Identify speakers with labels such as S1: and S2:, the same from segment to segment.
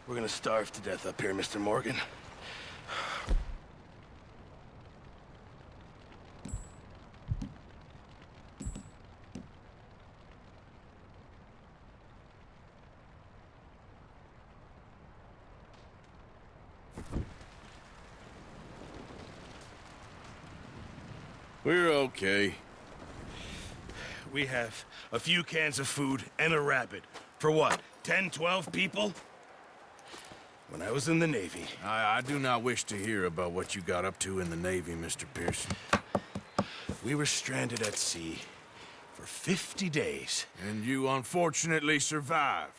S1: We're gonna starve to death up here, Mr. Morgan.
S2: We're okay.
S1: We have a few cans of food and a rabbit. For what, 10, 12 people? When I was in the Navy...
S2: I do not wish to hear about what you got up to in the Navy, Mr. Pearson.
S1: We were stranded at sea for 50 days.
S2: And you unfortunately survived.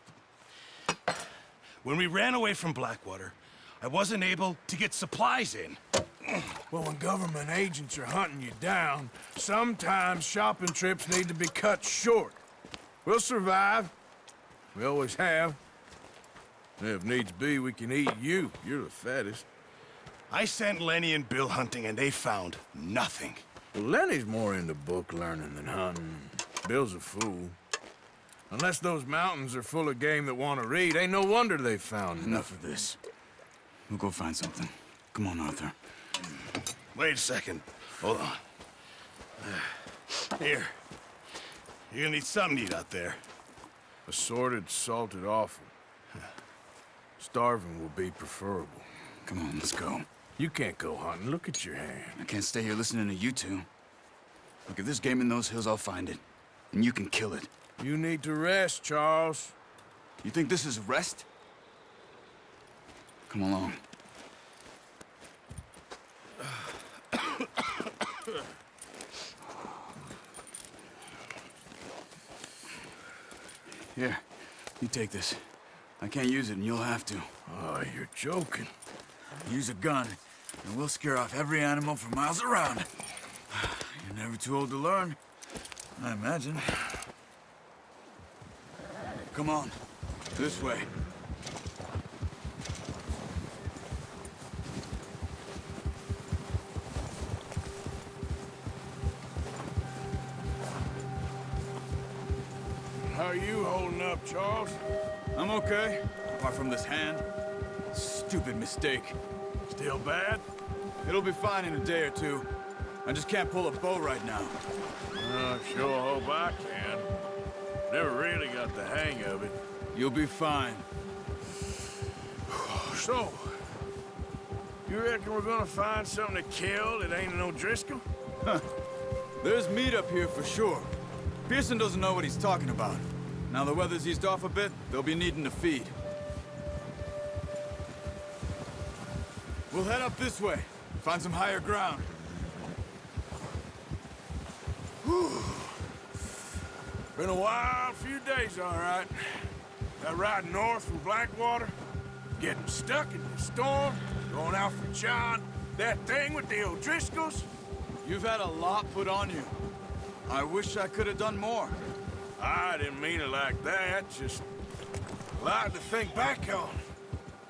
S1: When we ran away from Blackwater, I wasn't able to get supplies in.
S2: Well, when government agents are hunting you down, sometimes shopping trips need to be cut short. We'll survive. We always have. If needs be, we can eat you. You're the fattest.
S1: I sent Lenny and Bill hunting, and they found nothing.
S2: Well, Lenny's more into book learning than hunting. Bill's a fool. Unless those mountains are full of game that want to read, ain't no wonder they found
S3: Enough of this. We'll go find something. Come on, Arthur.
S1: Wait a second. Hold on. Here. You're gonna need something to eat out there.
S2: Assorted, salted offal. Starving will be preferable.
S3: Come on, let's go.
S2: You can't go hunting. Look at your hand.
S3: I can't stay here listening to you two. Look, if there's game in those hills, I'll find it. And you can kill it.
S2: You need to rest, Charles.
S3: You think this is rest? Come along. Here, you take this. I can't use it, and you'll have to.
S2: Oh, you're joking.
S3: Use a gun, and we'll scare off every animal for miles around. You're never too old to learn, I imagine. Come on, this way.
S2: How are you holding up, Charles?
S3: I'm okay, apart from this hand. Stupid mistake.
S2: Still bad?
S3: It'll be fine in a day or two. I just can't pull a bow right now.
S2: Sure hope I can. Never really got the hang of it.
S3: You'll be fine.
S2: So, you reckon we're gonna find something to kill that ain't no Driscoll?
S3: There's meat up here for sure. Pearson doesn't know what he's talking about. Now the weather's eased off a bit, they'll be needing to feed. We'll head up this way, find some higher ground.
S2: Whew. Been a wild few days, all right. That ride north from Blackwater, getting stuck in the storm, going out for John, that thing with the O'Driscolls.
S3: You've had a lot put on you. I wish I could have done more.
S2: I didn't mean it like that, just a lot to think back on.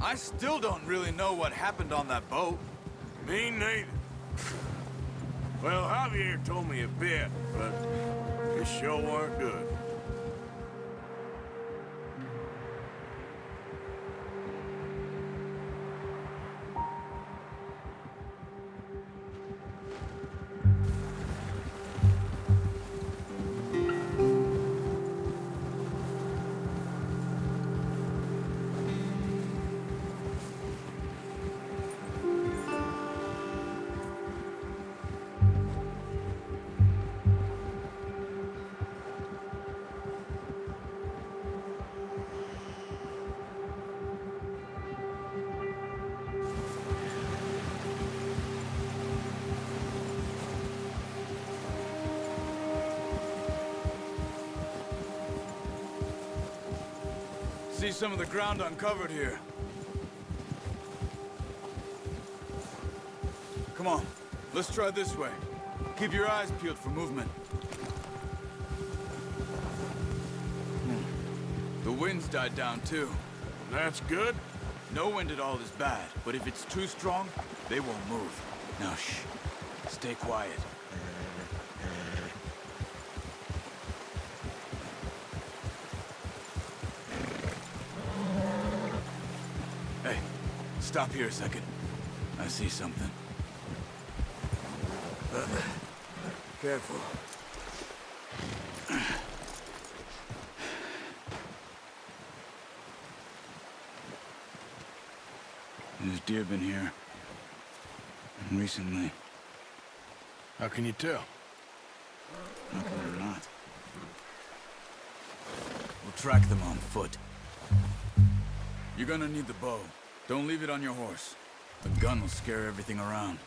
S3: I still don't really know what happened on that boat.
S2: Me neither. Well, Javier told me a bit, but it sure weren't good.
S3: See some of the ground uncovered here. Come on, let's try this way. Keep your eyes peeled for movement. The wind's died down too.
S2: That's good.
S3: No wind at all is bad, but if it's too strong, they won't move. Now shh, stay quiet. Stop here a second. I see something. Careful. There's deer been here. Recently.
S2: How can you tell?
S3: How can you not? We'll track them on foot. You're gonna need the bow. Don't leave it on your horse. The gun will scare everything around.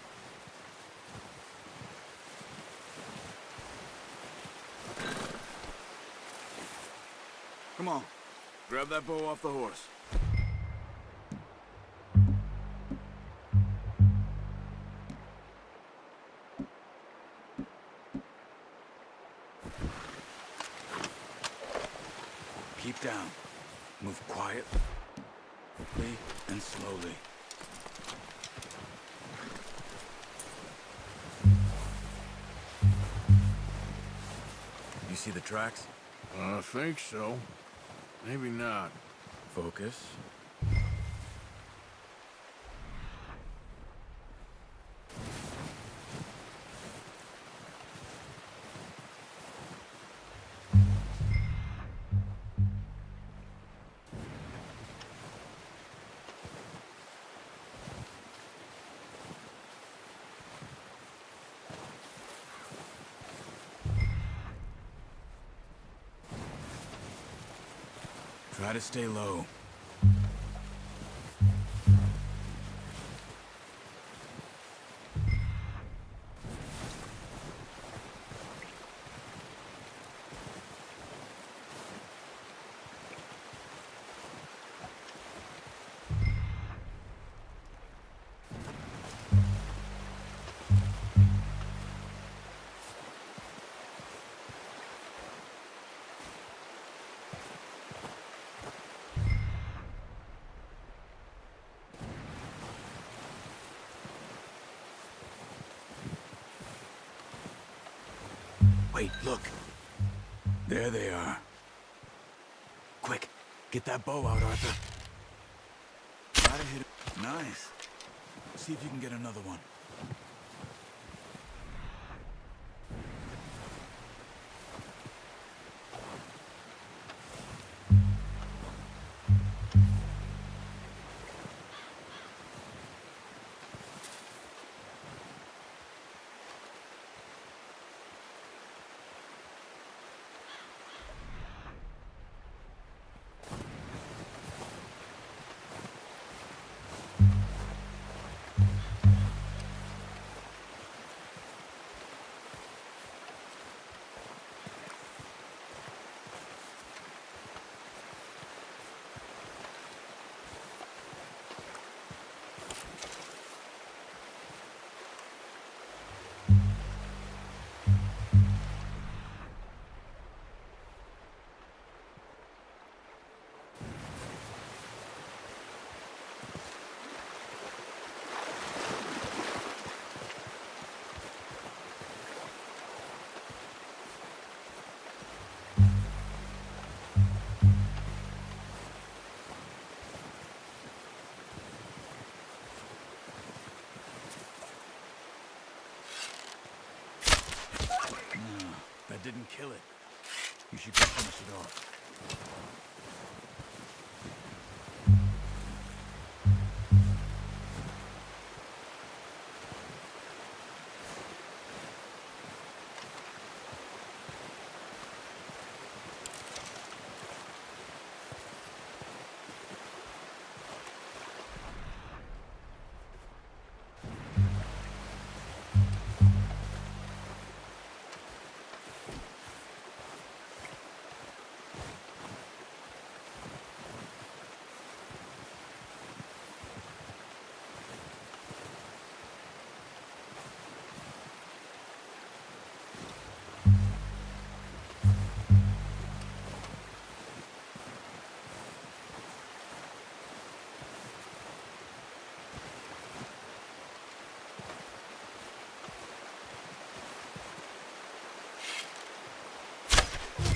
S3: Come on. Grab that bow off the horse. Keep down. Move quietly and slowly. You see the tracks?
S2: I think so. Maybe not.
S3: Focus. Try to stay low. Wait, look. There they are. Quick, get that bow out, Arthur. Try to hit it. Nice. See if you can get another one. That didn't kill it. You should go finish it off.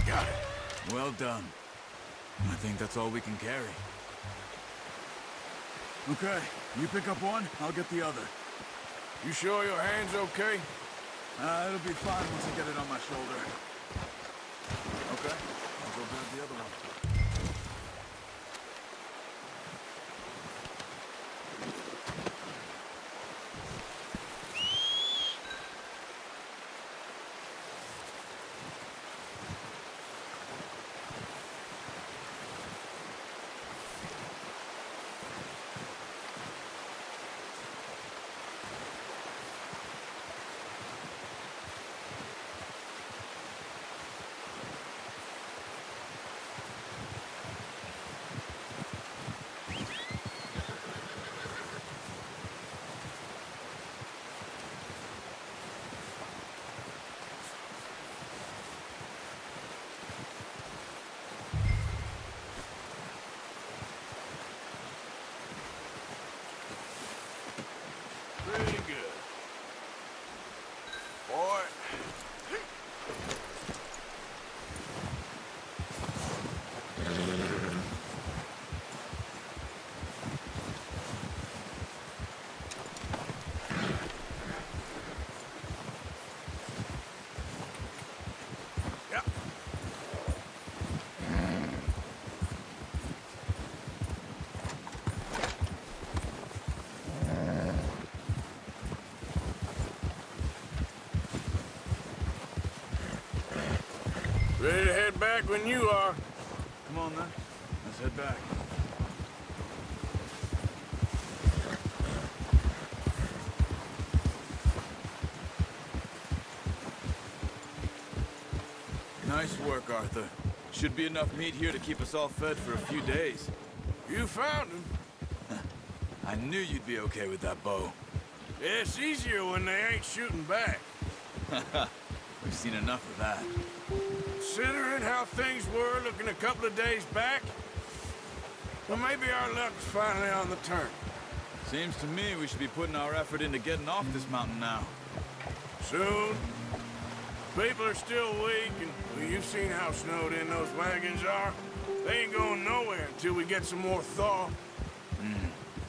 S2: Got it.
S3: Well done. I think that's all we can carry. Okay, you pick up one, I'll get the other.
S2: You sure your hand's okay?
S3: It'll be fine once I get it on my shoulder. Okay, I'll go grab the other one.
S2: Pretty good. Boy. Yep. Ready to head back when you are.
S3: Come on, then. Let's head back. Nice work, Arthur. Should be enough meat here to keep us all fed for a few days.
S2: You found him.
S3: I knew you'd be okay with that bow.
S2: Yeah, it's easier when they ain't shooting back.
S3: We've seen enough of that.
S2: Considering how things were looking a couple of days back, well, maybe our luck's finally on the turn.
S3: Seems to me we should be putting our effort into getting off this mountain now.
S2: Soon. People are still weak, and well, you've seen how snowed in those wagons are. They ain't going nowhere until we get some more thaw.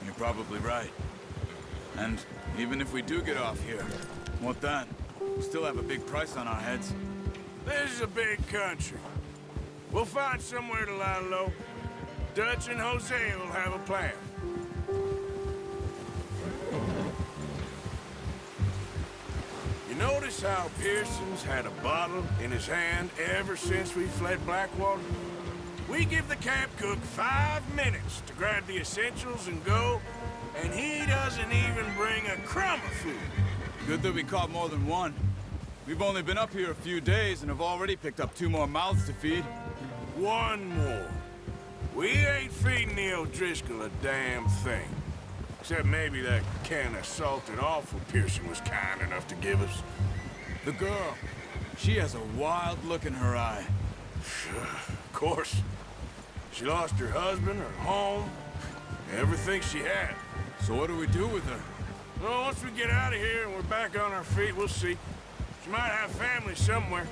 S3: You're probably right. And even if we do get off here, what then? We still have a big price on our heads.
S2: This is a big country. We'll find somewhere to lie low. Dutch and Jose will have a plan. You notice how Pearson's had a bottle in his hand ever since we fled Blackwater? We give the camp cook 5 minutes to grab the essentials and go, and he doesn't even bring a crumb of food.
S3: Good that we caught more than one. We've only been up here a few days and have already picked up 2 more mouths to feed.
S2: One more. We ain't feeding the O'Driscoll a damn thing. Except maybe that can of salted offal Pearson was kind enough to give us.
S3: The girl, she has a wild look in her eye.
S2: Of course. She lost her husband, her home, everything she had.
S3: So what do we do with her?
S2: Well, once we get out of here and we're back on our feet, we'll see. She might have family somewhere.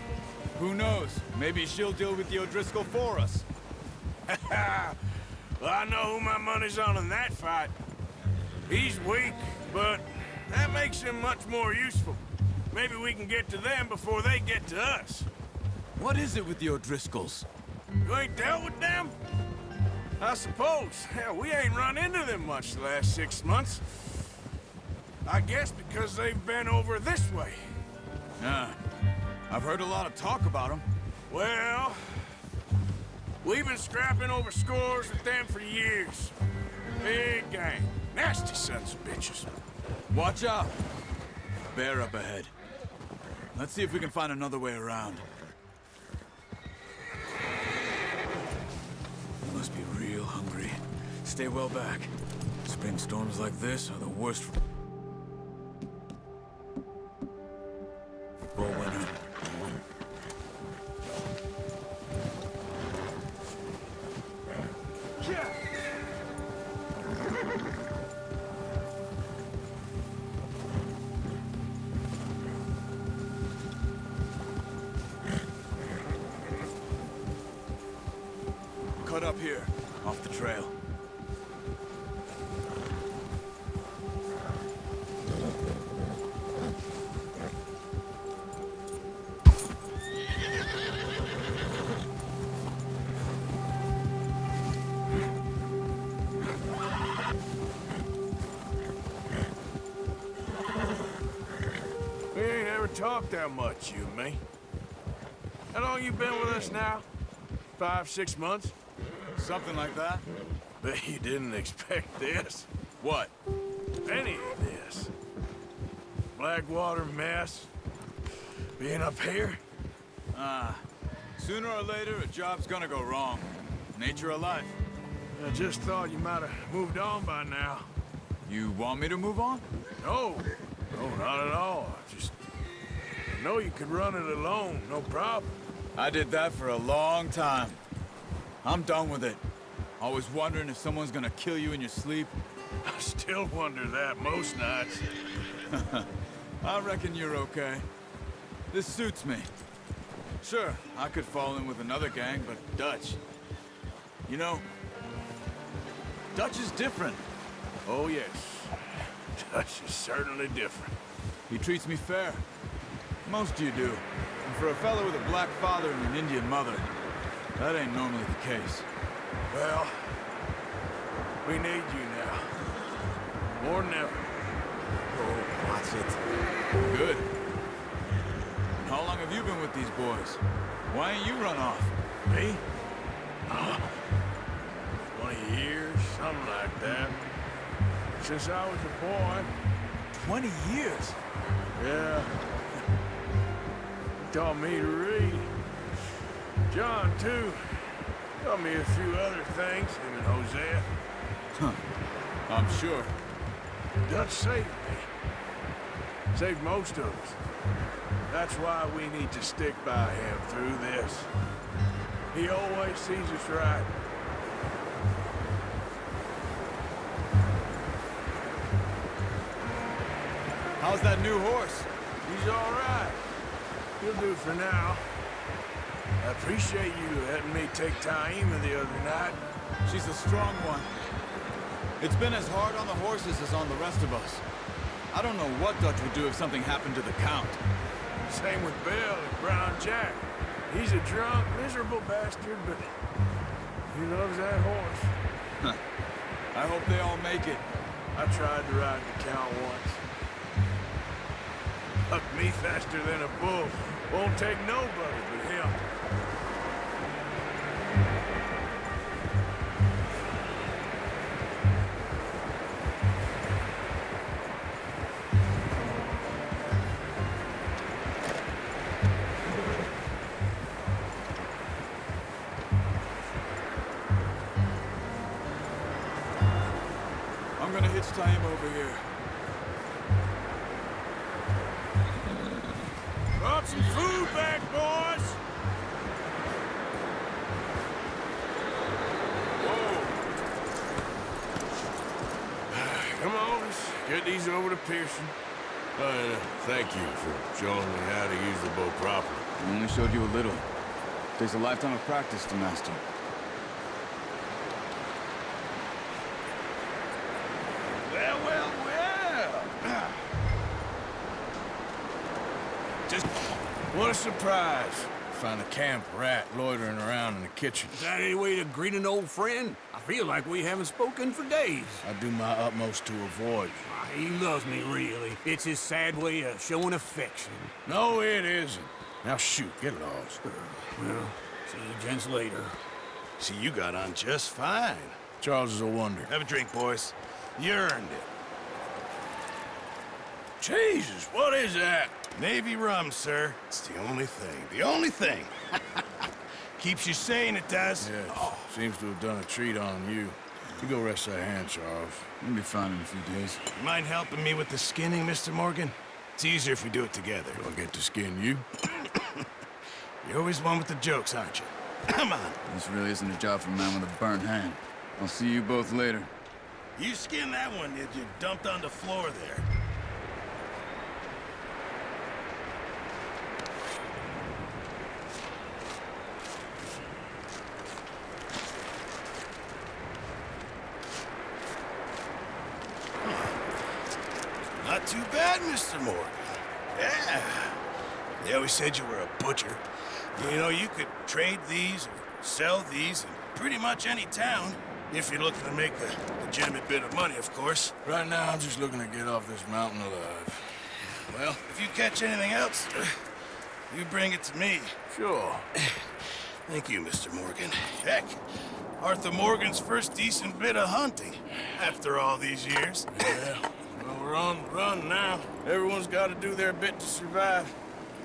S3: Who knows? Maybe she'll deal with the O'Driscoll for us.
S2: Well, I know who my money's on in that fight. He's weak, but that makes him much more useful. Maybe we can get to them before they get to us.
S3: What is it with the O'Driscolls?
S2: You ain't dealt with them? I suppose. Hell, we ain't run into them much the last 6 months. I guess because they've been over this way.
S3: Yeah. I've heard a lot of talk about them.
S2: Well, we've been scrapping over scores with them for years. Big gang. Nasty sons of bitches.
S3: Watch out! Bear up ahead. Let's see if we can find another way around. You must be real hungry. Stay well back. Spring storms like this are the worst for winter. Cut up here, off the trail.
S2: talk that much, you and me. How long you been with us now? 5, 6 months?
S3: Something like that.
S2: Bet you didn't expect this.
S3: What?
S2: Any of this. Blackwater mess. Being up here?
S3: Sooner or later, a job's gonna go wrong. Nature of life.
S2: I just thought you might have moved on by now.
S3: You want me to move on?
S2: No. No, not at all. I know you could run it alone, no problem.
S3: I did that for a long time. I'm done with it. Always wondering if someone's gonna kill you in your sleep.
S2: I still wonder that most nights.
S3: I reckon you're okay. This suits me. Sure, I could fall in with another gang, but Dutch... You know, Dutch is different.
S2: Oh, yes. Dutch is certainly different.
S3: He treats me fair. Most of you do. And for a fellow with a black father and an Indian mother, that ain't normally the case.
S2: Well, we need you now. More than ever.
S3: Oh, watch it. Good. And how long have you been with these boys? Why ain't you run off?
S2: Me? 20 years, something like that. Since I was a boy.
S3: 20 years?
S2: Yeah. He taught me to read. John, too. Taught me a few other things, him and Hosea.
S3: Huh. I'm sure.
S2: Dutch saved me. Saved most of us. That's why we need to stick by him through this. He always sees us right.
S3: How's that new horse?
S2: He's all right. He'll do for now. I appreciate you letting me take Taima the other night.
S3: She's a strong one. It's been as hard on the horses as on the rest of us. I don't know what Dutch would do if something happened to the Count.
S2: Same with Bill and Brown Jack. He's a drunk, miserable bastard, but he loves that horse.
S3: I hope they all make it.
S2: I tried to ride the Count once. Hucked me faster than a bull. Won't take nobody but him.
S3: I'm gonna hitch Taima over here.
S2: Brought some food back, boys! Whoa! Come on, let's get these over to Pearson. Thank you for showing me how to use the bow properly.
S3: I only showed you a little. Takes a lifetime of practice to master.
S2: Well, well, well! Just... What a surprise. Find a camp rat loitering around in the kitchen.
S4: Is that any way to greet an old friend? I feel like we haven't spoken for days.
S2: I do my utmost to avoid you.
S4: He loves me, really. It's his sad way of showing affection.
S2: No, it isn't. Now shoot, get lost.
S4: Well, see you gents later.
S1: See, you got on just fine.
S2: Charles is a wonder.
S1: Have a drink, boys. You earned it.
S2: Jesus, what is that?
S1: Navy rum, sir. It's the only thing. The only thing. Keeps you sane, it does.
S2: Yes, seems to have done a treat on you. You go rest that hand, Charles.
S3: We'll be fine in a few days.
S1: You mind helping me with the skinning, Mr. Morgan? It's easier if we do it together.
S2: Do I get to skin you?
S1: You're always one with the jokes, aren't you? Come on.
S3: This really isn't a job for a man with a burnt hand. I'll see you both later.
S1: You skinned that one, did you? Dumped on the floor there. Not too bad, Mr. Morgan. Yeah. They always said you were a butcher. You know, you could trade these or sell these in pretty much any town. If you're looking to make a legitimate bit of money, of course.
S2: Right now, I'm just looking to get off this mountain alive.
S1: Well, if you catch anything else, you bring it to me.
S2: Sure.
S1: Thank you, Mr. Morgan. Heck, Arthur Morgan's first decent bit of hunting after all these years.
S2: Yeah, well, we're on the run now. Everyone's got to do their bit to survive.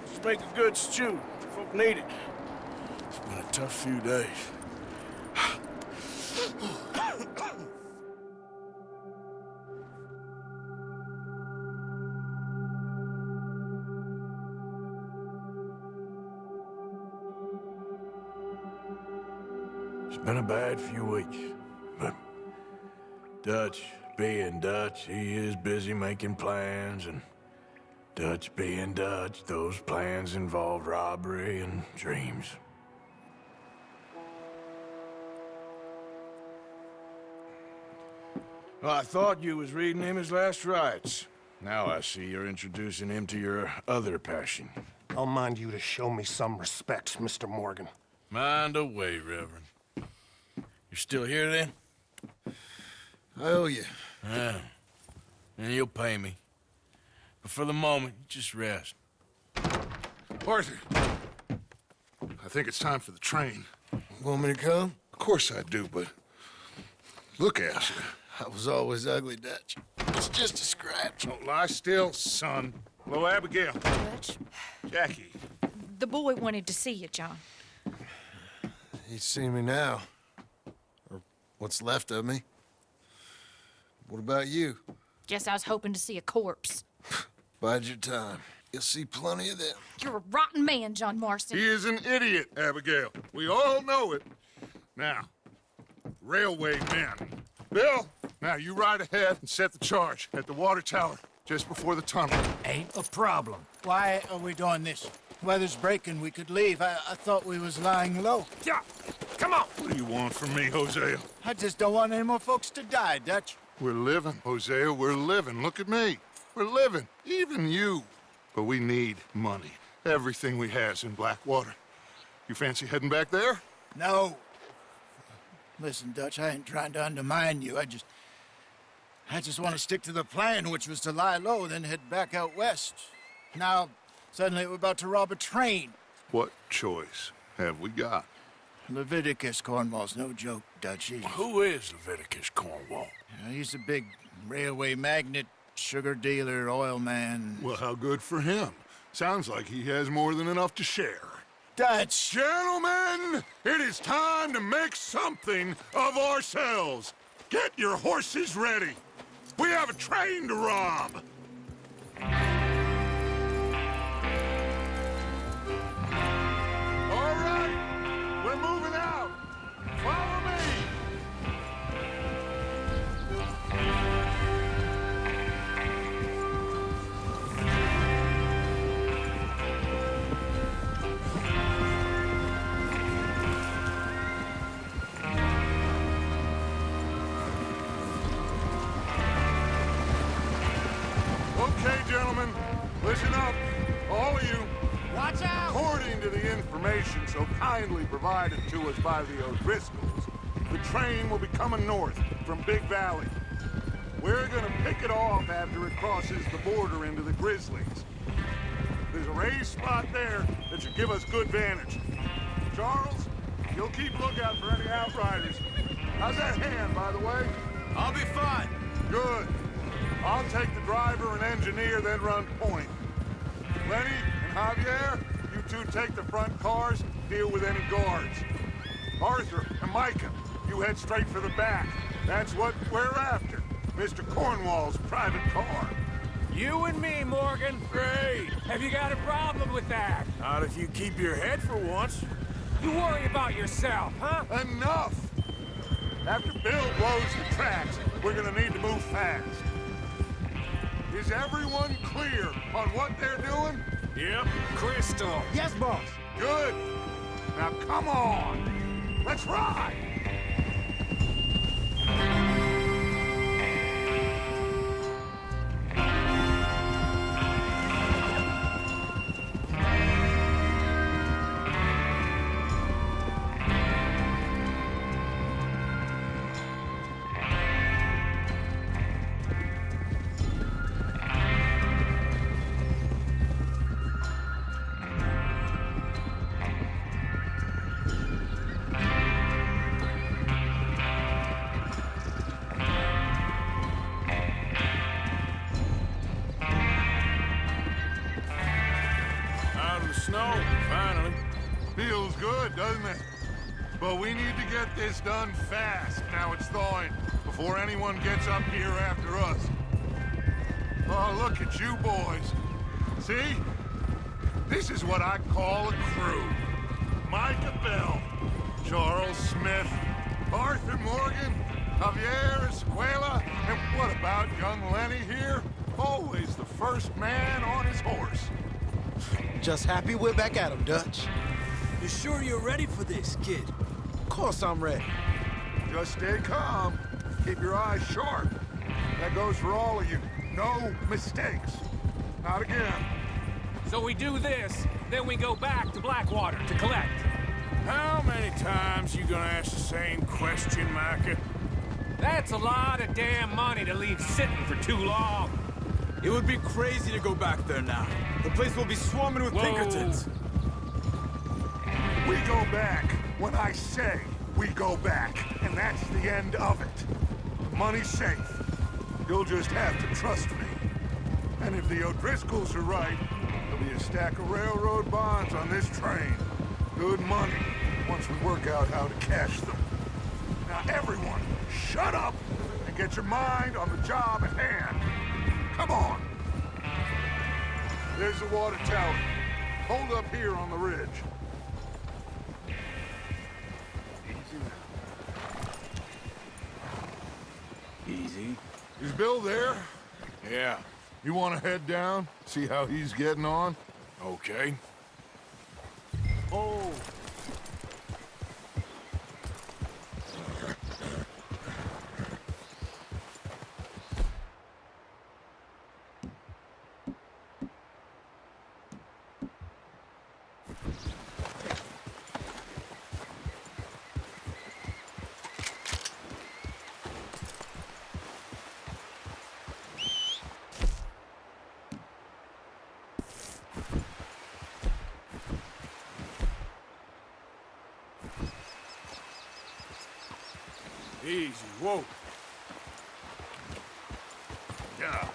S2: Just make a good stew. Folk need it. It's been a tough few days. It's been a bad few weeks, but Dutch being Dutch, he is busy making plans, and Dutch being Dutch, those plans involve robbery and dreams. Well, I thought you was reading him his last rites. Now I see you're introducing him to your other passion.
S5: I'll mind you to show me some respect, Mr. Morgan.
S2: Mind away, Reverend. You're still here, then?
S1: I owe you.
S2: Yeah. And you'll pay me. But for the moment, just rest.
S6: Arthur, I think it's time for the train.
S1: Want me to come?
S6: Of course I do, but look at you.
S1: I was always ugly, Dutch. It's just a scratch.
S6: Don't lie still, son. Hello, Abigail.
S7: Dutch,
S6: Jackie.
S7: the boy wanted to see you, John.
S1: He's seen me now. Or what's left of me. What about you?
S7: Guess I was hoping to see a corpse.
S1: Bide your time. You'll see plenty of them.
S7: You're a rotten man, John Marston.
S6: He is an idiot, Abigail. We all know it. Now, railway men. Bill, now you ride ahead and set the charge at the water tower just before the tunnel.
S8: Ain't a problem. Why are we doing this? Weather's breaking, we could leave. I thought we was lying low.
S6: Yeah, come on. What do you want from me, Hosea?
S8: I just don't want any more folks to die, Dutch.
S6: We're living, Hosea, we're living. Look at me. We're living, even you. But we need money. Everything we has in Blackwater. You fancy heading back there?
S8: No. Listen, Dutch, I ain't trying to undermine you. I just want to stick to the plan, which was to lie low, then head back out west. Now, suddenly we're about to rob a train.
S6: What choice have we got?
S8: Leviticus Cornwall's no joke, Dutch.
S2: Who is Leviticus Cornwall?
S8: He's a big railway magnate, sugar dealer, oil man.
S6: Well, how good for him. Sounds like he has more than enough to share.
S8: Dutch!
S6: Gentlemen, it is time to make something of ourselves. Get your horses ready. We have a train to rob. All right, we're moving out. Follow me. Okay, gentlemen, listen up, all of you.
S8: Watch out!
S6: According to the information so kindly provided to us by the O'Driscolls, the train will be coming north from Big Valley. We're gonna pick it off after it crosses the border into the Grizzlies. There's a raised spot there that should give us good vantage. Charles, you'll keep lookout for any outriders. How's that hand, by the way?
S4: I'll be fine.
S6: Good. I'll take the driver and engineer, then run point. Lenny and Javier, you two take the front cars, deal with any guards. Arthur and Micah, you head straight for the back. That's what we're after. Mr. Cornwall's private car.
S4: You and me, Morgan.
S2: Great.
S4: Have you got a problem with that?
S2: Not if you keep your head for once.
S4: You worry about yourself, huh?
S6: Enough! After Bill blows the tracks, we're gonna need to move fast. Is everyone clear on what they're doing?
S2: Yep.
S4: Crystal.
S8: Yes, boss.
S6: Good. Now come on. Let's ride. doesn't it? But we need to get this done fast. Now it's thawing, before anyone gets up here after us. Oh, look at you boys. See? This is what I call a crew. Micah Bell, Charles Smith, Arthur Morgan, Javier Escuela, and what about young Lenny here? Always the first man on his horse.
S8: Just happy we're back at 'em, Dutch.
S3: You sure you're ready for this, kid?
S8: Of course I'm ready.
S6: Just stay calm. Keep your eyes sharp. That goes for all of you. No mistakes. Not again.
S4: So we do this, then we go back to Blackwater to collect.
S2: How many times you gonna ask the same question, Micah?
S4: That's a lot of damn money to leave sitting for too long.
S3: It would be crazy to go back there now. The place will be swarming with
S4: Whoa.
S3: Pinkertons.
S6: We go back when I say we go back, and that's the end of it. The money's safe. You'll just have to trust me. And if the O'Driscolls are right, there'll be a stack of railroad bonds on this train. Good money, once we work out how to cash them. Now everyone, shut up and get your mind on the job at hand. Come on. There's the water tower. Hold up here on the ridge.
S3: Easy.
S6: Is Bill there?
S2: Yeah,
S6: You want to head down, see how he's getting on?
S2: okay.
S6: Oh.
S2: Easy, whoa. Yeah.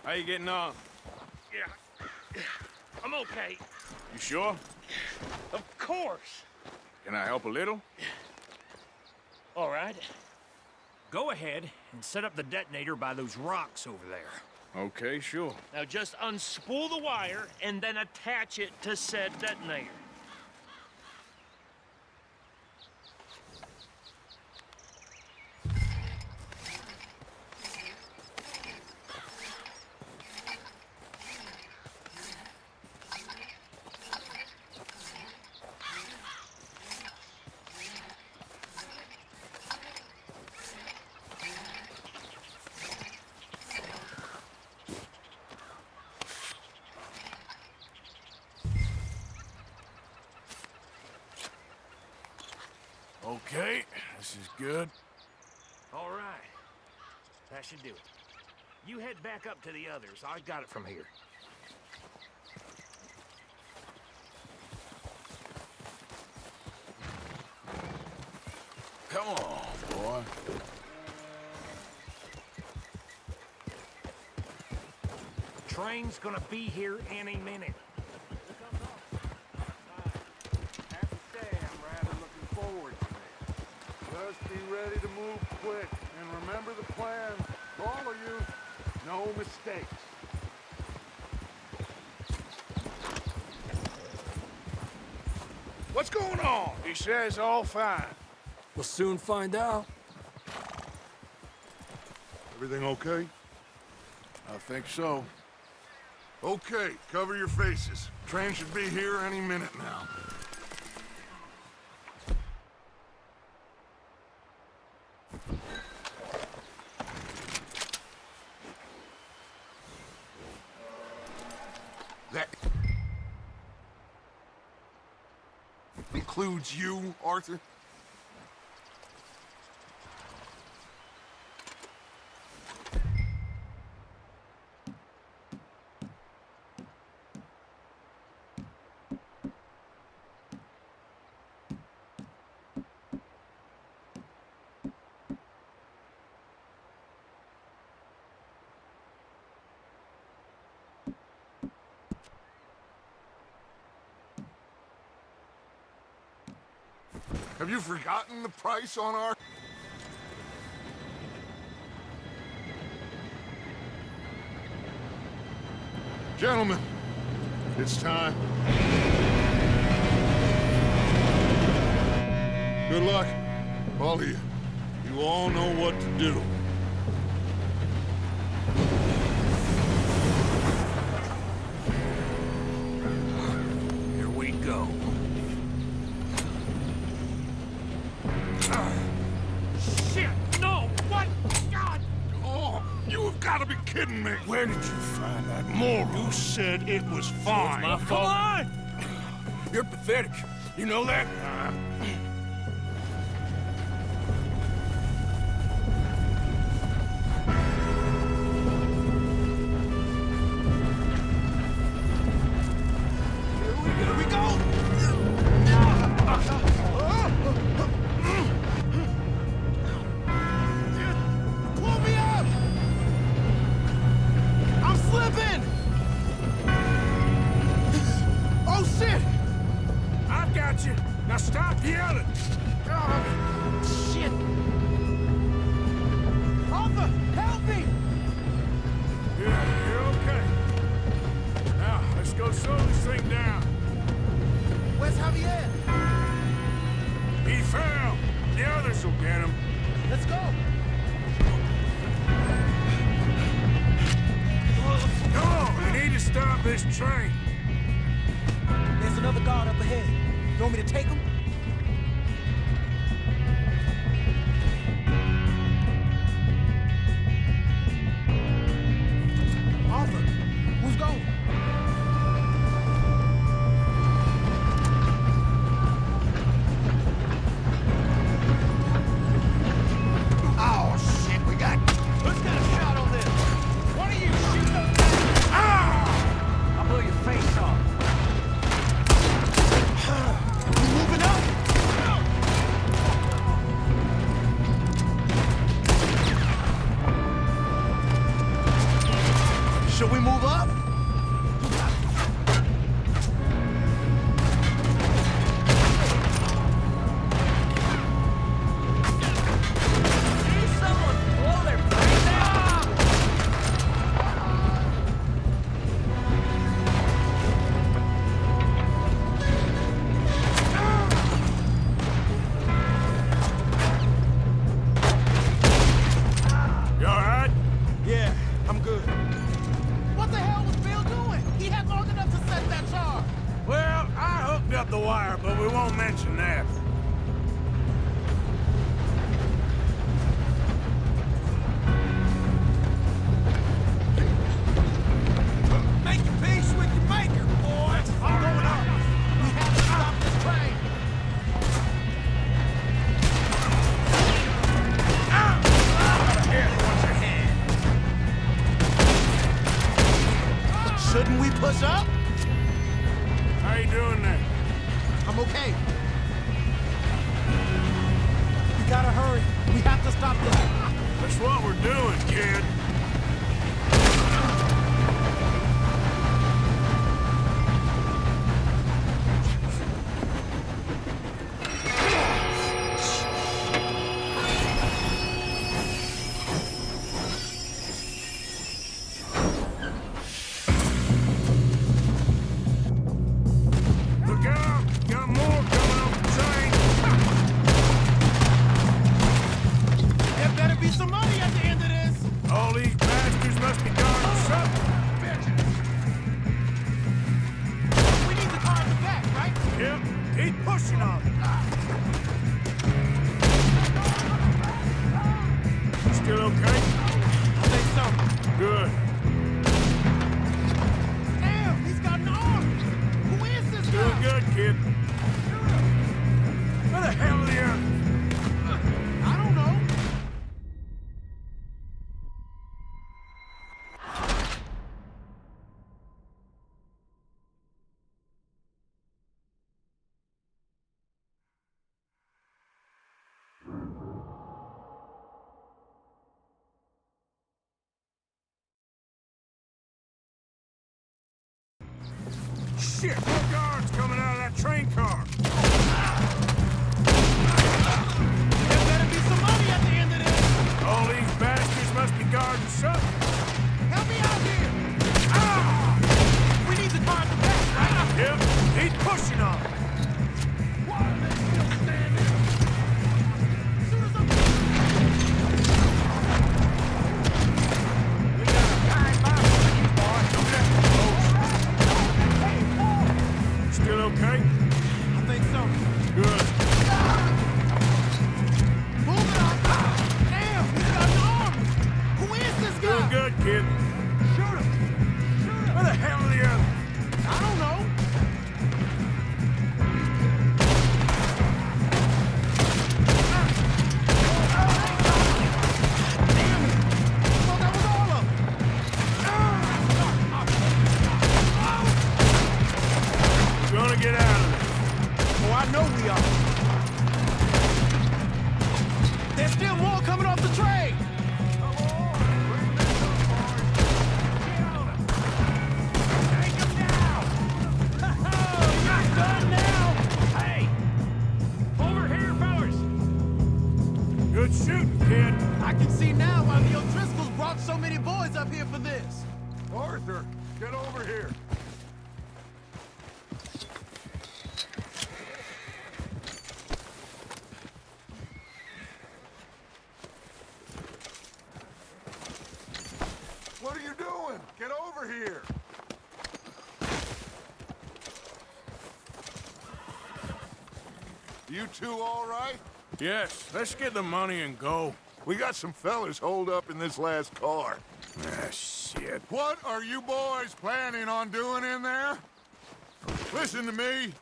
S2: How you getting on?
S9: Yeah, I'm okay.
S2: You sure?
S9: Of course.
S2: Can I help a little?
S9: All right. Go ahead and set up the detonator by those rocks over there.
S2: Okay, sure.
S9: Now just unspool the wire and then attach it to said detonator.
S2: Okay, this is good.
S9: All right. That should do it. You head back up to the others. I got it from here.
S2: Come on, boy.
S9: Train's gonna be here any minute.
S6: Just be ready to move quick, and remember the plan. All of you, no mistakes.
S2: What's going on? He says all fine.
S3: We'll soon find out.
S6: Everything okay?
S2: I think so.
S6: Okay, cover your faces. Train should be here any minute now. That includes you, Arthur? Have you forgotten the price on our... Gentlemen, it's time. Good luck, all of you. You all know what to do.
S9: Here we go. Shit! No! What? God!
S6: Oh, you have got to be kidding me.
S2: Where did you find that moron?
S6: You said it was fine.
S2: My fault.
S9: Come on!
S2: You're pathetic. You know that?
S1: Here we go! Pull me up! I'm slipping! Oh, shit!
S2: I've got you. Now stop yelling.
S1: Oh, shit! Arthur, help me!
S2: Yeah, you're okay. Now, let's go slow this thing down.
S1: Where's Javier?
S2: He fell. The others will get him.
S1: Let's go!
S2: Come on, we need to stop this train.
S1: There's another guard up ahead. You want me to take him? Arthur, who's going? Oh, shit, we got... Who's got a shot on this? One of you shoot those guys! Ah!
S9: I'll blow your face off.
S1: We moving up? Should we move up?
S9: Someone blow their brains out!
S2: You all right?
S1: Yeah, I'm good. What the hell was Bill doing? He had long enough to set that charge.
S2: Well, I hooked up the wire, but we won't mention that.
S1: Make your peace with your maker, boy. I'm going up. We have to stop this train. Here, what's your hand? Shouldn't we push up?
S2: How you doing there?
S1: I'm okay. We gotta hurry. We have to stop this.
S2: That's what we're doing, kid. Look out! Got more coming off the train.
S1: There better be some money at the end of this.
S2: All these bastards must be guarding something.
S1: We need the car in the back, right?
S2: Yep, keep pushing on it. Still okay?
S1: I think so.
S2: Good.
S1: Damn, he's got an arm. Who is this
S2: Doing
S1: guy?
S2: good, kid. Where the hell are the others?
S1: I don't know.
S2: Shit, more guards coming out of that train car.
S8: There's still more coming off the train!
S9: Take him down! Oh, you're done now! Hey! Over here, fellas!
S2: Good shooting, kid.
S8: I can see now why the O'Driscolls brought so many boys up here for this.
S6: Arthur, get over here. What are you doing? Get over here. You two all right?
S2: Yes, let's get the money and go.
S6: We got some fellas holed up in this last car.
S2: Ah, shit.
S6: What are you boys planning on doing in there? Listen to me.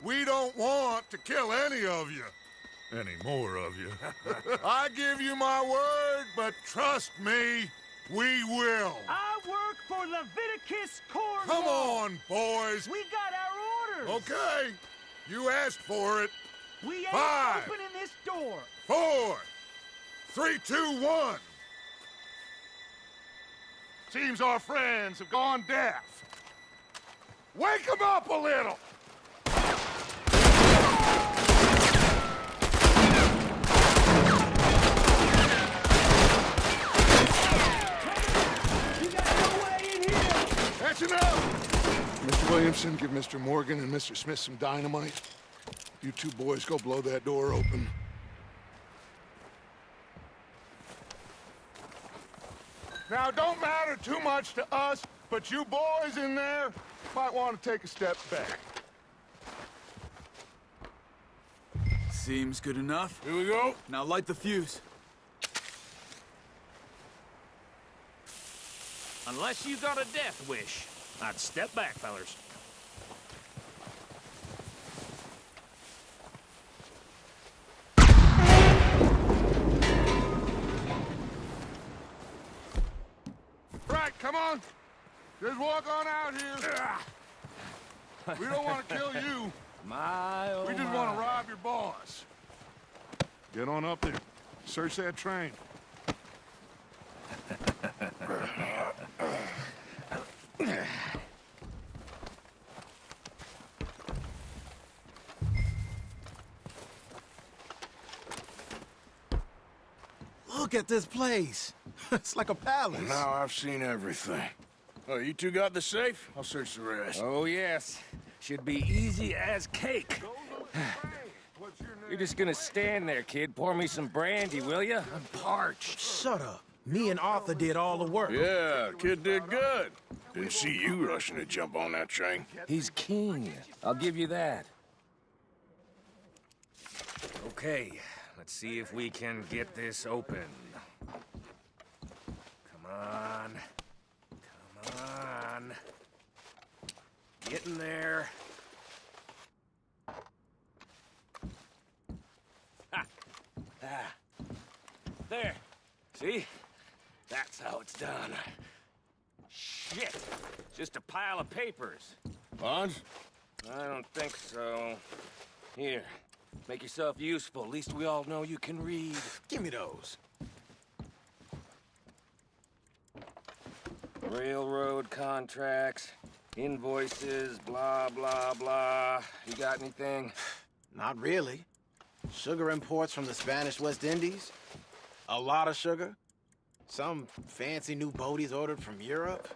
S6: We don't want to kill any of you. Any more of you. I give you my word, but trust me, we will.
S9: I work for Leviticus Corps.
S6: Come on, boys.
S9: We got our orders.
S6: Okay. You asked for it.
S9: We ain't
S6: 5,
S9: opening this door.
S6: 4, 3, 2, 1. Seems our friends have gone deaf. Wake them up a little!
S9: You got no way in here.
S6: That's enough! Mr. Williamson, give Mr. Morgan and Mr. Smith some dynamite. You two boys go blow that door open. Now, it don't matter too much to us, but you boys in there might want to take a step back.
S3: Seems good enough.
S2: Here we go.
S3: Now light the fuse.
S9: Unless you got a death wish, I'd step back, fellers.
S6: Right, come on. Just walk on out here. We don't want to kill you.
S9: My, oh
S6: We just
S9: my.
S6: want to rob your boss. Get on up there. Search that train.
S8: Look at this place. It's like a palace.
S2: Now I've seen everything. Oh, you two got the safe? I'll search the rest.
S4: Oh, yes. Should be easy as cake.
S6: What's your name?
S4: You're just gonna stand there, kid. Pour me some brandy, will you? I'm parched.
S8: Shut up. Me and Arthur did all the work.
S2: Yeah, kid did good. Didn't see you rushing to jump on that train.
S4: He's keen. I'll give you that. Okay, let's see if we can get this open. Come on. Come on. Get in there. Ha! Ah. There. See? That's how it's done. Shit! Just a pile of papers.
S2: Bonds?
S4: I don't think so. Here, make yourself useful. At least we all know you can read.
S8: Give me those.
S4: Railroad contracts, invoices, blah, blah, blah. You got anything?
S10: Not really. Sugar imports from the Spanish West Indies. A lot of sugar. Some fancy new boat he's ordered from Europe.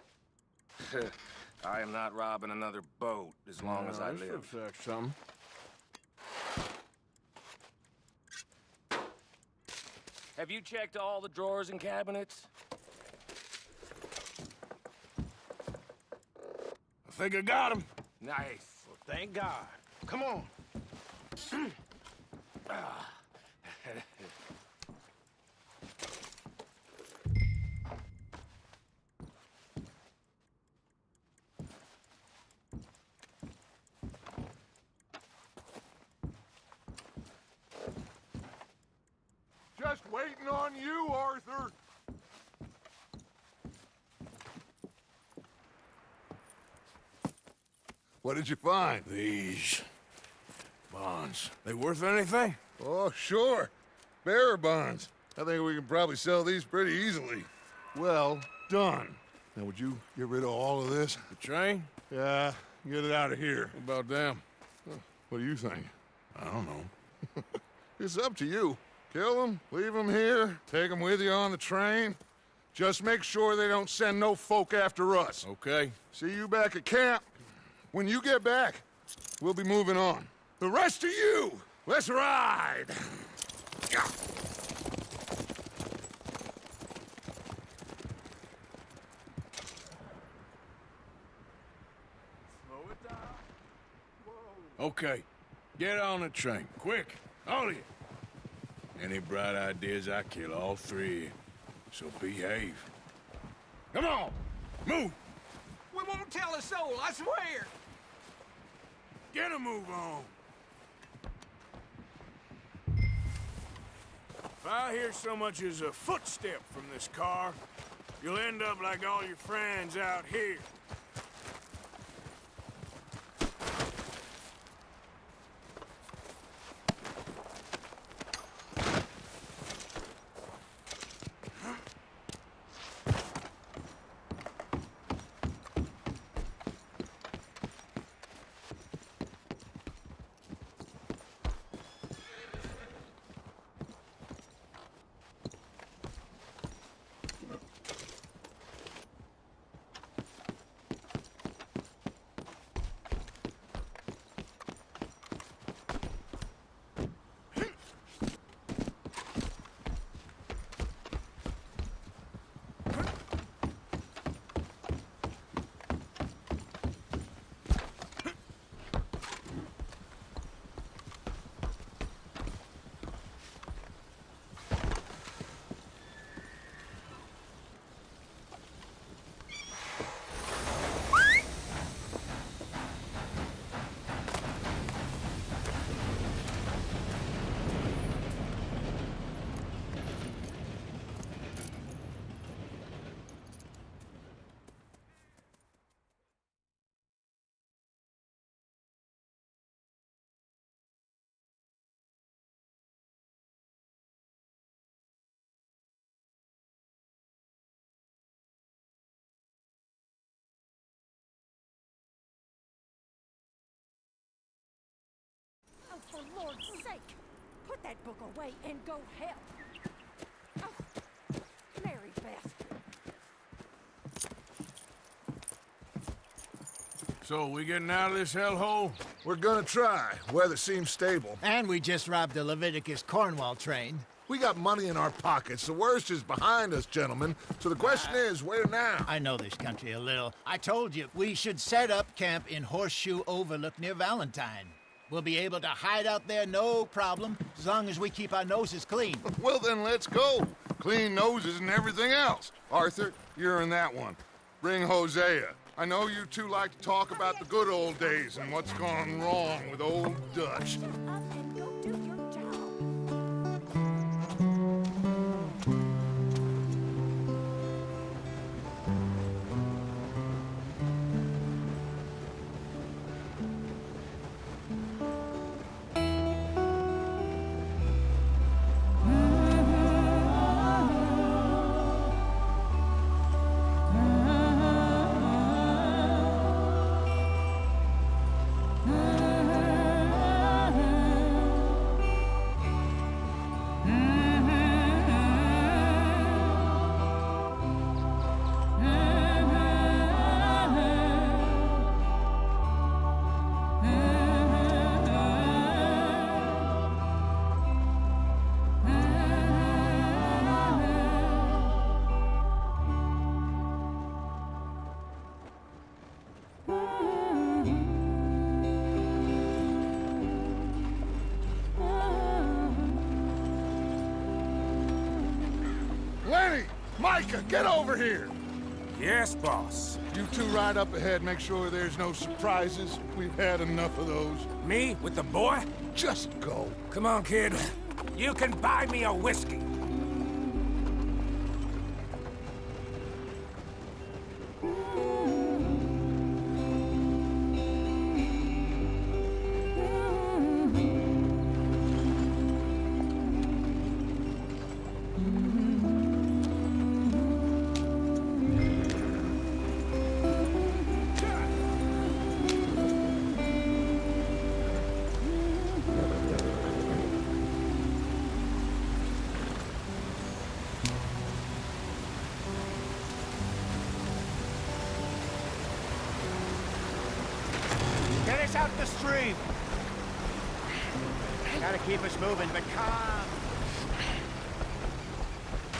S4: I am not robbing another boat as long as I
S2: This
S4: live.
S2: looks like something.
S4: Have you checked all the drawers and cabinets?
S2: I think I got him.
S4: Nice.
S10: Well, thank God. Come on.
S6: Just waiting on you, Arthur. What did you find?
S2: These bonds. They worth anything?
S6: Oh, sure. Bearer bonds. I think we can probably sell these pretty easily. Well done. Now, would you get rid of all of this?
S2: The train?
S6: Yeah, get it out of here.
S2: What about them?
S6: What do you think? I don't know. It's up to you. Kill them, leave them here, take them with you on the train. Just make sure they don't send no folk after us.
S2: Okay.
S6: See you back at camp. When you get back, we'll be moving on. The rest of you, let's ride!
S2: Okay. Get on the train. Quick. All of you. Any bright ideas, I kill all three. So behave. Come on! Move!
S9: We won't tell a soul, I swear!
S2: Get a move on! If I hear so much as a footstep from this car, you'll end up like all your friends out here.
S11: Oh, for Lord's sake! Put that book away and go help! Oh, Mary Beth.
S2: So, we getting out of this hellhole?
S6: We're gonna try. Weather seems stable.
S8: And we just robbed the Leviticus Cornwall train.
S6: We got money in our pockets. The worst is behind us, gentlemen. So the question is, where now?
S8: I know this country a little. I told you, we should set up camp in Horseshoe Overlook near Valentine. We'll be able to hide out there no problem, as long as we keep our noses clean.
S6: Well, then let's go. Clean noses and everything else. Arthur, you're in that one. Bring Hosea. I know you two like to talk about the good old days and what's gone wrong with old Dutch.
S11: Up and go do your job.
S6: Lenny! Micah, get over here!
S9: Yes, boss.
S6: You two ride up ahead, make sure there's no surprises. We've had enough of those.
S9: Me with the boy?
S6: Just go.
S9: Come on, kid. You can buy me a whiskey.
S8: out the stream. Gotta keep us moving, but calm.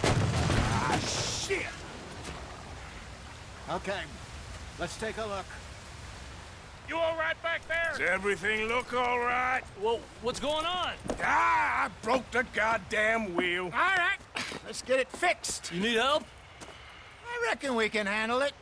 S8: Ah, shit! Okay, let's take a look.
S9: You all right back there?
S2: Does everything look all right?
S9: Well, what's going on?
S2: Ah, I broke the goddamn wheel.
S8: All right, let's get it fixed.
S9: You need help?
S8: I reckon we can handle it.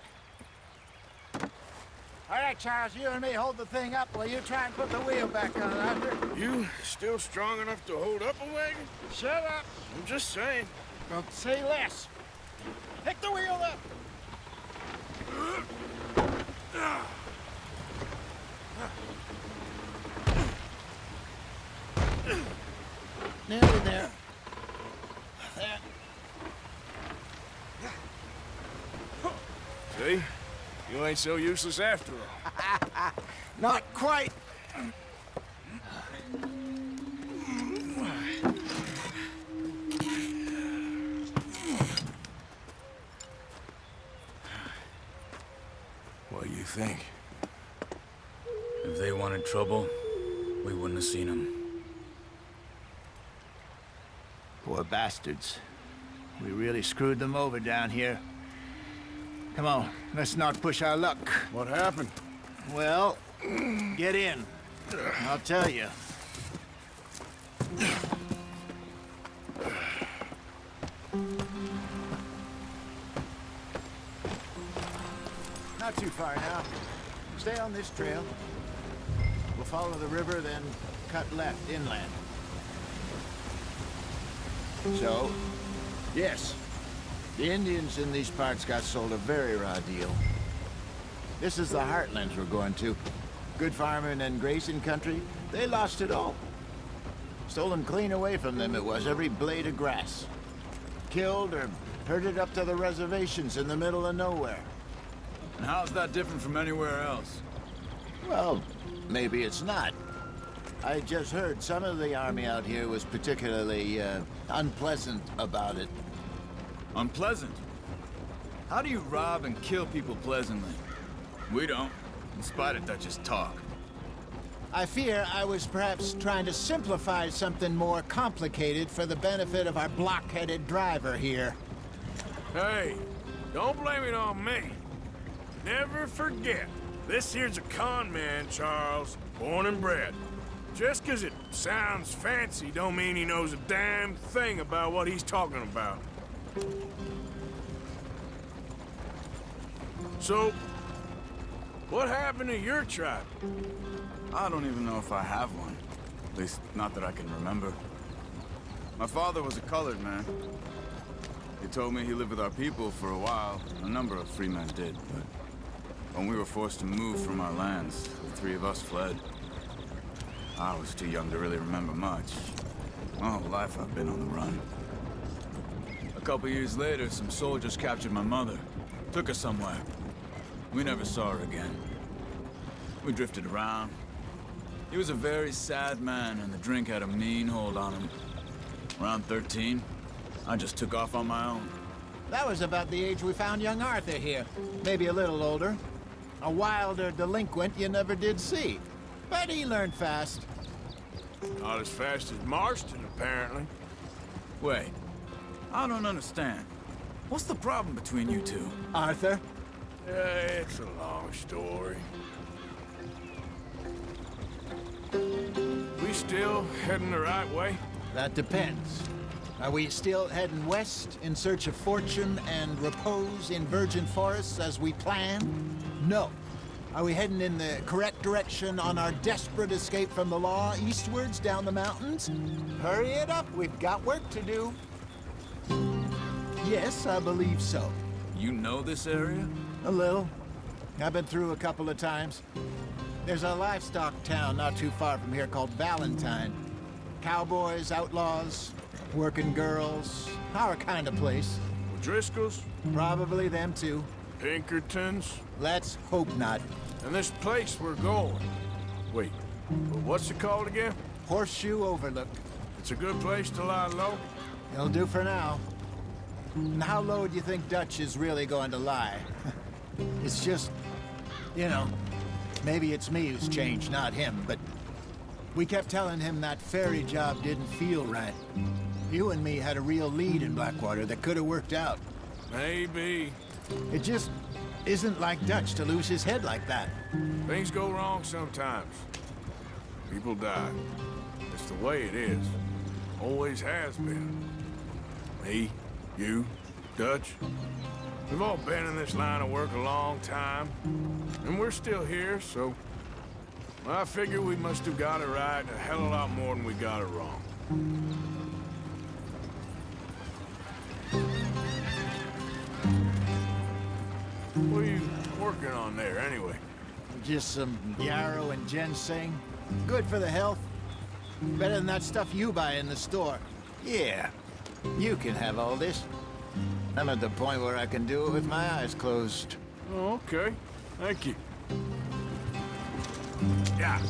S8: All right, Charles, you and me hold the thing up while you try and put the wheel back on, Arthur.
S2: You still strong enough to hold up a wagon?
S8: Shut up.
S2: I'm just saying.
S8: Don't say less. Pick the wheel up. Nearly there. There.
S2: See? You ain't so useless after all.
S8: Not quite.
S2: What do you think?
S3: If they wanted trouble, we wouldn't have seen them.
S8: Poor bastards. We really screwed them over down here. Come on, let's not push our luck.
S2: What happened?
S8: Well, get in. I'll tell you. Not too far now. Stay on this trail. We'll follow the river, then cut left inland. So, yes, the Indians in these parts got sold a very raw deal. This is the heartlands we're going to. Good farming and grazing country, they lost it all. Stolen clean away from them it was, every blade of grass. Killed or herded up to the reservations in the middle of nowhere.
S3: And how's that different from anywhere else?
S8: Well, maybe it's not. I just heard some of the army out here was particularly, unpleasant about it.
S3: Unpleasant? How do you rob and kill people pleasantly? We don't, in spite of Dutch's talk.
S8: I fear I was perhaps trying to simplify something more complicated for the benefit of our block-headed driver here.
S2: Hey, don't blame it on me. Never forget, this here's a con man, Charles, born and bred. Just 'cause it sounds fancy don't mean he knows a damn thing about what he's talking about. So, what happened to your tribe?
S3: I don't even know if I have one. At least, not that I can remember. My father was a colored man. He told me he lived with our people for a while. A number of free men did, but when we were forced to move from our lands, the three of us fled. I was too young to really remember much. My whole life I've been on the run. A couple years later, some soldiers captured my mother. Took her somewhere. We never saw her again. We drifted around. He was a very sad man, and the drink had a mean hold on him. Around 13, I just took off on my own.
S8: That was about the age we found young Arthur here. Maybe a little older. A wilder delinquent you never did see. But he learned fast.
S2: Not as fast as Marston, apparently.
S3: Wait, I don't understand. What's the problem between you two?
S8: Arthur?
S2: It's a long story. We still heading the right way?
S8: That depends. Are we still heading west in search of fortune and repose in virgin forests as we planned? No. Are we heading in the correct direction on our desperate escape from the law eastwards down the mountains? Hurry it up, we've got work to do. Yes, I believe so.
S3: You know this area?
S8: A little. I've been through a couple of times. There's a livestock town not too far from here called Valentine. Cowboys, outlaws, working girls, our kind of place.
S2: Driscoll's?
S8: Probably them too.
S2: Pinkertons?
S8: Let's hope not.
S2: And this place we're going. Wait, what's it called again?
S8: Horseshoe Overlook.
S2: It's a good place to lie low?
S8: It'll do for now. And how low do you think Dutch is really going to lie? It's just, you know, Maybe it's me who's changed, not him, but we kept telling him that ferry job didn't feel right. You and me had a real lead in Blackwater that could have worked out.
S2: Maybe.
S8: It just isn't like Dutch to lose his head like that.
S2: Things go wrong sometimes. People die. It's the way it is. Always has been. Me, you, Dutch. We've all been in this line of work a long time. And we're still here, so... I figure we must have got it right a hell of a lot more than we got it wrong. What are you working on there, anyway?
S8: Just some yarrow and ginseng. Good for the health. Better than that stuff you buy in the store. Yeah, you can have all this. I'm at the point where I can do it with my eyes closed.
S2: Oh, okay. Thank you. Yeah.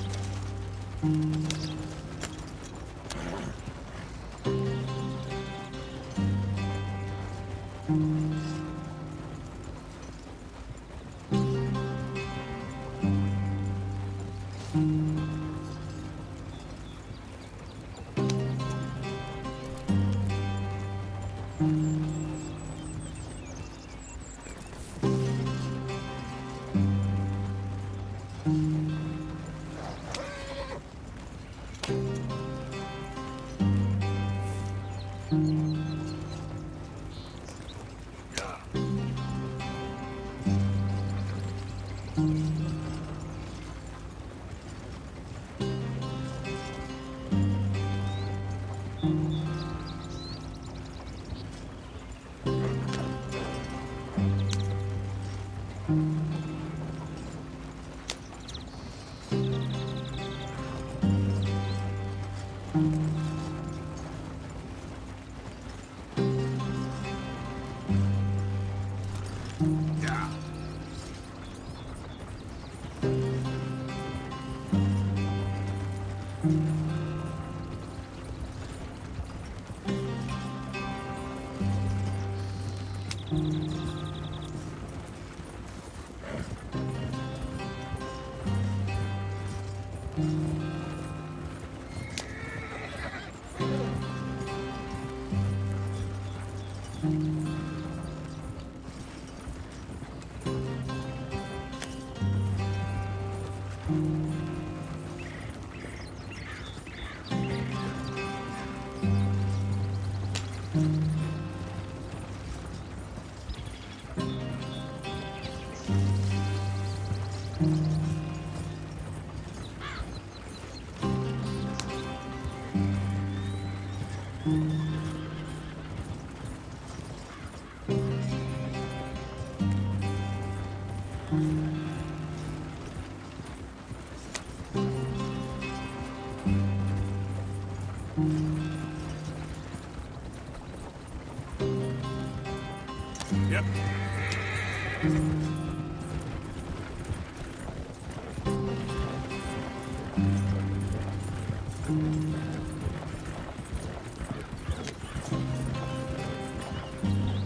S2: Yep.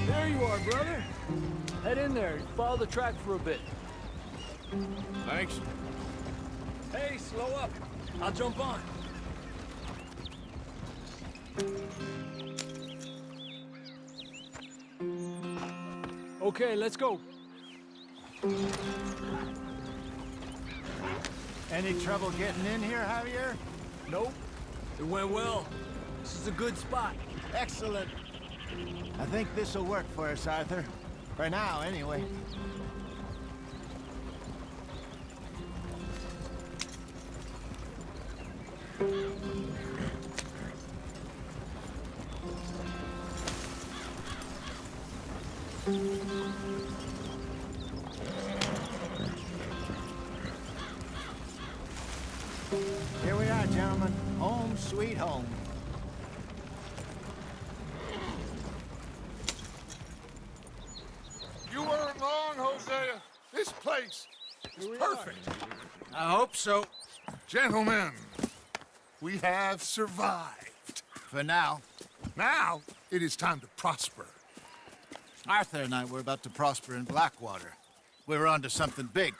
S12: There you are, brother. Head in there. Follow the track for a bit.
S2: Thanks.
S12: Hey, slow up. I'll jump on. Okay, let's go.
S8: Any trouble getting in here, Javier?
S12: Nope. It went well. This is a good spot.
S8: Excellent. I think this'll work for us, Arthur. For now, anyway. Here we are, gentlemen. Home sweet home.
S6: You weren't wrong, Hosea. This place is perfect.
S8: I hope so.
S6: Gentlemen, we have survived.
S8: For now.
S6: Now, it is time to prosper.
S8: Arthur and I were about to prosper in Blackwater. We were onto something big.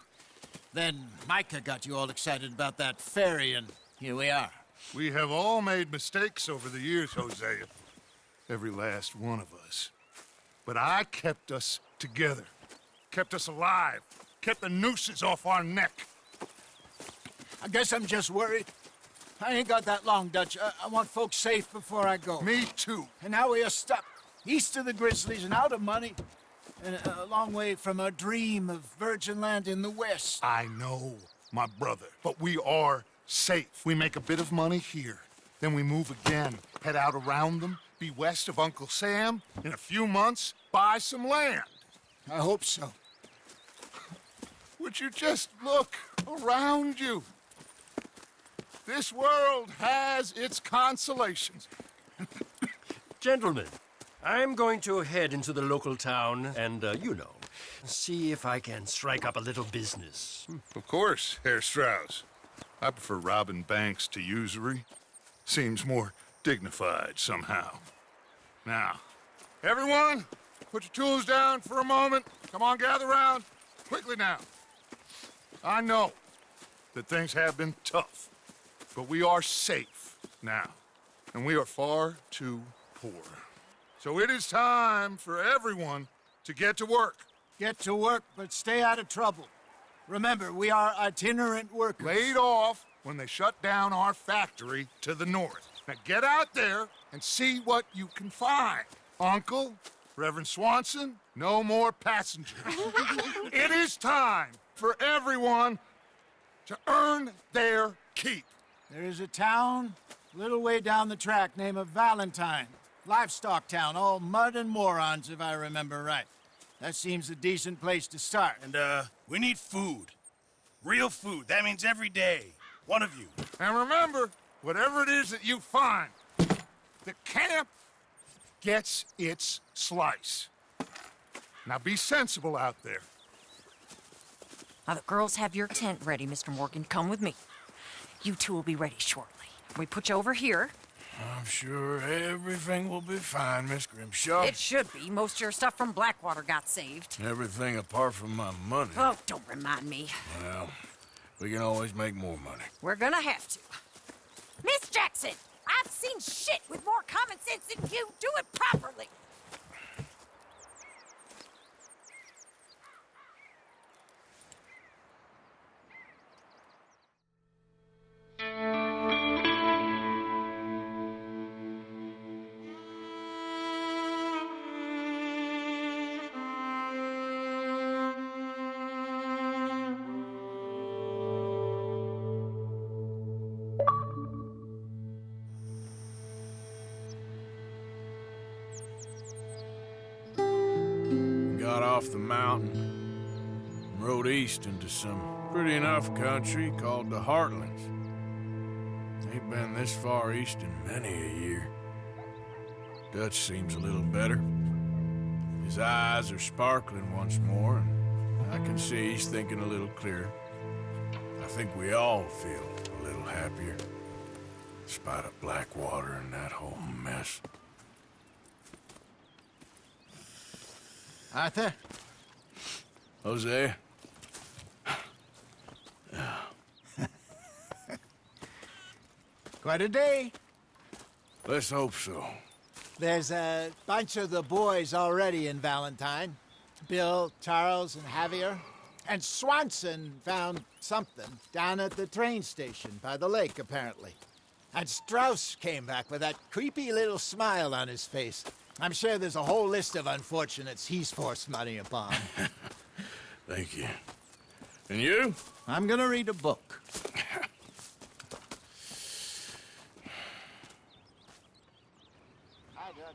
S8: Then Micah got you all excited about that ferry, and here we are.
S6: We have all made mistakes over the years, Hosea. Every last one of us. But I kept us together. Kept us alive. Kept the nooses off our neck.
S8: I guess I'm just worried. I ain't got that long, Dutch. I want folks safe before I go.
S6: Me too.
S8: And now we are stuck east of the Grizzlies and out of money. And a long way from our dream of virgin land in the west.
S6: I know, my brother. But we are safe. We make a bit of money here. Then we move again. Head out around them. Be west of Uncle Sam. In a few months, buy some land.
S8: I hope so.
S6: Would you just look around you? This world has its consolations.
S9: Gentlemen, I'm going to head into the local town and, see if I can strike up a little business.
S6: Of course, Herr Strauss. I prefer robbing banks to usury. Seems more dignified somehow. Now, everyone, put your tools down for a moment. Come on, gather round. Quickly now. I know that things have been tough, but we are safe now, and we are far too poor. So it is time for everyone to get to work.
S8: Get to work, but stay out of trouble. Remember, we are itinerant workers.
S6: Laid off when they shut down our factory to the north. Now get out there and see what you can find. Uncle, Reverend Swanson, no more passengers. It is time for everyone to earn their keep.
S8: There is a town a little way down the track named Valentine. Livestock town, all mud and morons, if I remember right. That seems a decent place to start.
S1: And, we need food. Real food. That means every day. One of you.
S6: And remember, whatever it is that you find, the camp gets its slice. Now be sensible out there.
S13: Now the girls have your tent ready, Mr. Morgan. Come with me. You two will be ready shortly. We put you over here.
S2: I'm sure everything will be fine, Miss Grimshaw.
S13: It should be. Most of your stuff from Blackwater got saved.
S2: Everything apart from my money.
S13: Oh, don't remind me.
S2: Well, we can always make more money.
S13: We're gonna have to. Miss Jackson, I've seen shit with more common sense than you. Do it properly.
S2: Got off the mountain and rode east into some pretty enough country called the Heartlands. Ain't been this far east in many a year. Dutch seems a little better. His eyes are sparkling once more, and I can see he's thinking a little clearer. I think we all feel a little happier, in spite of Blackwater and that whole mess.
S8: Arthur?
S2: Jose?
S8: Quite a day.
S2: Let's hope so.
S8: There's a bunch of the boys already in Valentine. Bill, Charles, and Javier. And Swanson found something down at the train station by the lake, apparently. And Strauss came back with that creepy little smile on his face. I'm sure there's a whole list of unfortunates he's forced money upon.
S2: Thank you. And you?
S8: I'm gonna read a book. Hi, Dutch.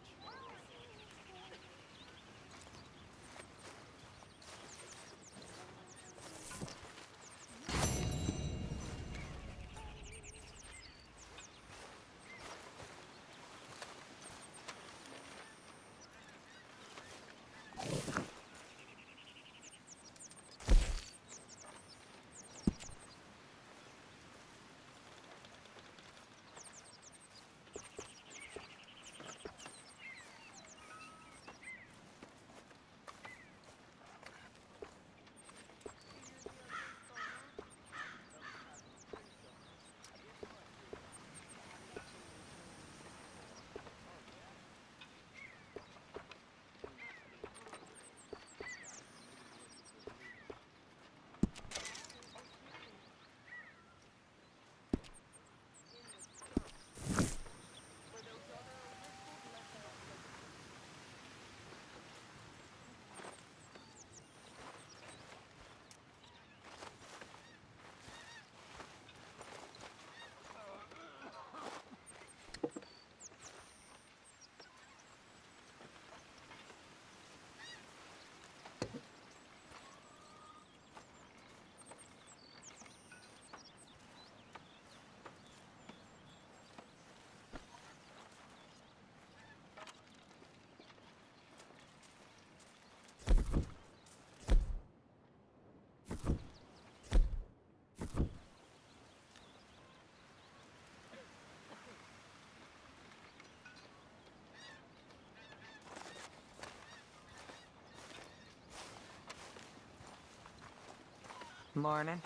S13: Morning.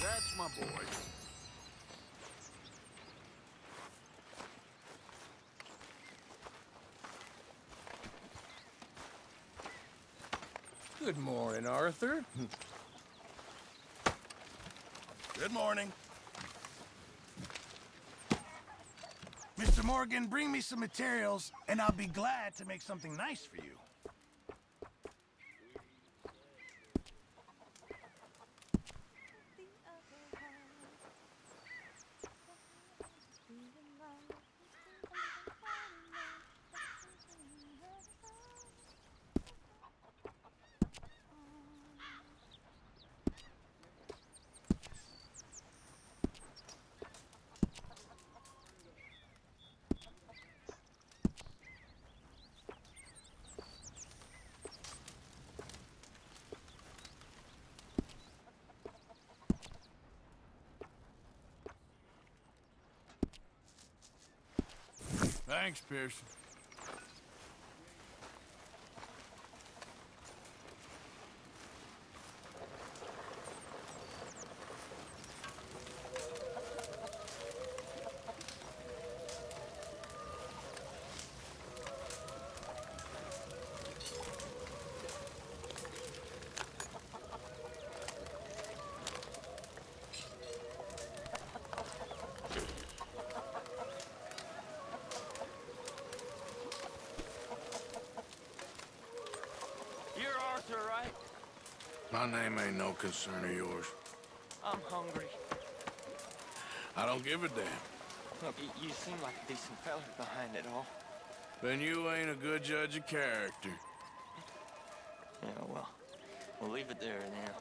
S6: That's my boy.
S2: Good morning, Arthur.
S1: Good morning. Mr. Morgan, bring me some materials, and I'll be glad to make something nice for you.
S2: Thanks, Pearson.
S4: You're Arthur, right?
S2: My name ain't no concern of yours.
S4: I'm hungry.
S2: I don't give a damn.
S4: Look, you seem like a decent fella behind it all.
S2: Then you ain't a good judge of character.
S4: Yeah, well, we'll leave it there now.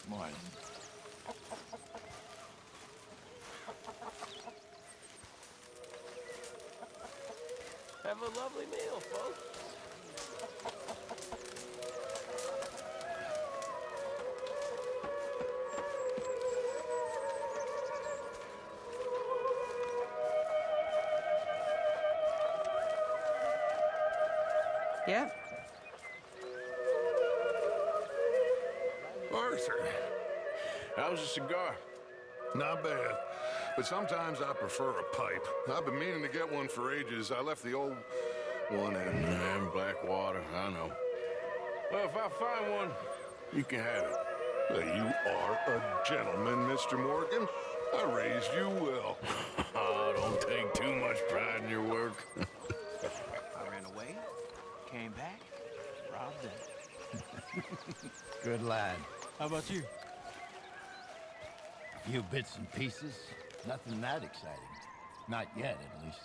S2: Morning.
S4: Have a lovely meal, folks.
S13: Yep.
S6: Arthur,
S2: How's a cigar?
S6: not bad. But sometimes I prefer a pipe. I've been meaning to get one for ages. I left the old one in
S2: Blackwater, I know. Well, if I find one, you can have it.
S6: You are a gentleman, Mr. Morgan. I raised you well.
S2: Oh, don't take too much pride in your work.
S10: I ran away, came back, robbed them.
S8: Good lad.
S12: How about you?
S8: A few bits and pieces. Nothing that exciting. Not yet, at least.